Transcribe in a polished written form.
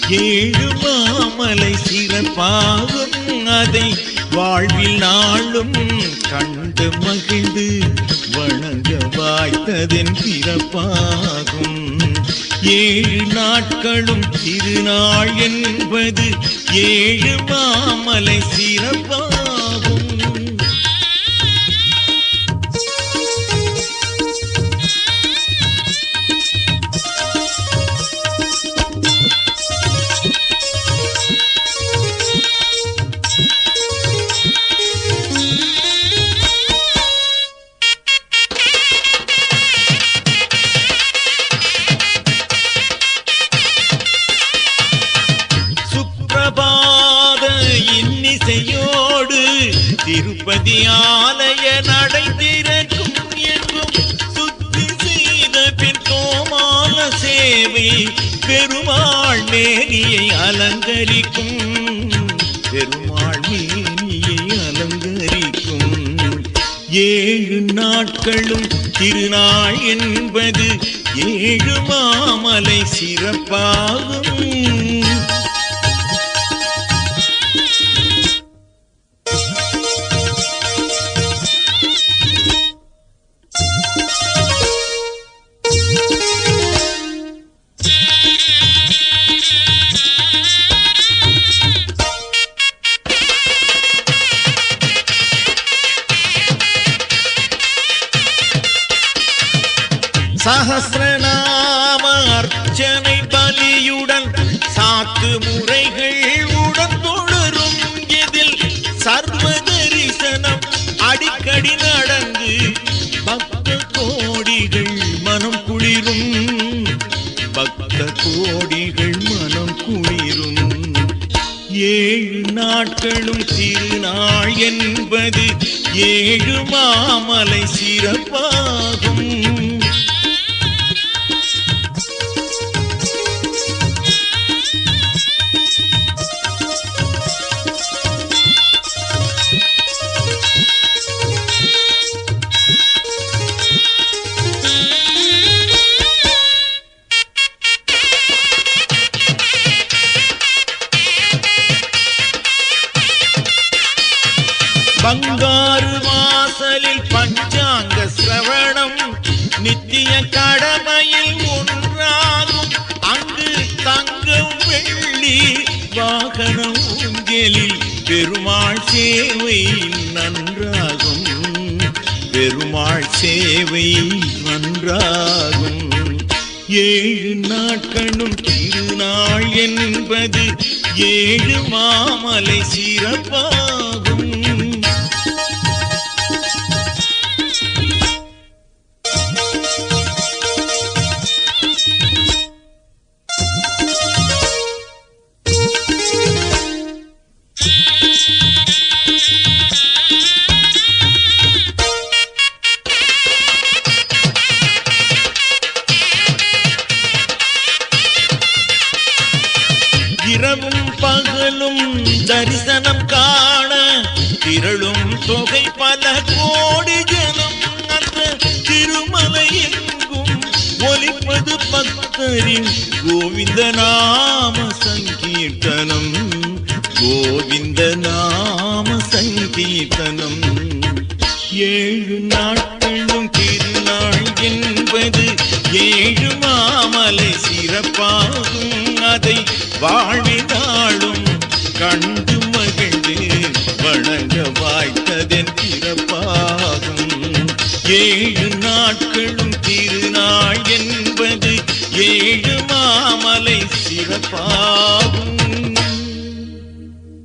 ஏழு மாமலை சிறப்பாகும் அதை வாழ்வில் நாளும் கண்டு மகிழ்ந்து வணங்க வாய்த்ததன் பிறப்பாகும். ஏழு நாட்களும் திருநாள் என்பது ஏழு மாமலை சிறப்பாகும். இன்னிசையோடு திருப்பதி ஆலய நடை திறக்கும் என்றும் சுத்தி செய்த பின் கோமால சேவை பெருமாள் மேனியை அலங்கரிக்கும். பெருமாள் மேனியை அலங்கரிக்கும். ஏழு நாட்களும் திருநாள் என்பது ஏழு மாமலை சிறப்பாகும். சஹஸ்ரநாம அர்ச்சனை பலியுடன் சாத்து முறைகள் உடன் தொடரும். இதில் சர்வ தரிசனம் அடிக்கடி நடந்து பக்த கோடிகள் மனம் குளிரும். பக்த கோடிகள் மனம் குளிரும். ஏழு நாட்களும் திருநாள் என்பது ஏழு மாமலை சிறப்பாகும். பங்காரு வாசலில் பஞ்சாங்க சிரவணம் நித்திய கடமையில் ஒன்றாகும். அங்கு தங்கம் வெள்ளி வாகனம் ஊஞ்சலில் பெருமாள் சேவை நன்றாகும். பெருமாள் சேவை நன்றாகும். ஏழு நாட்களும் திருநாள் என்பது ஏழு மாமலை சிறப்பாகும். இரவும் பகலும் தரிசனம் காண திரளும் தொகை பல கோடி ஜனம். அந்த திருமலை எங்கும் ஒலிப்பது பக்தரின் கோவிந்த நாம சங்கீர்த்தனம்.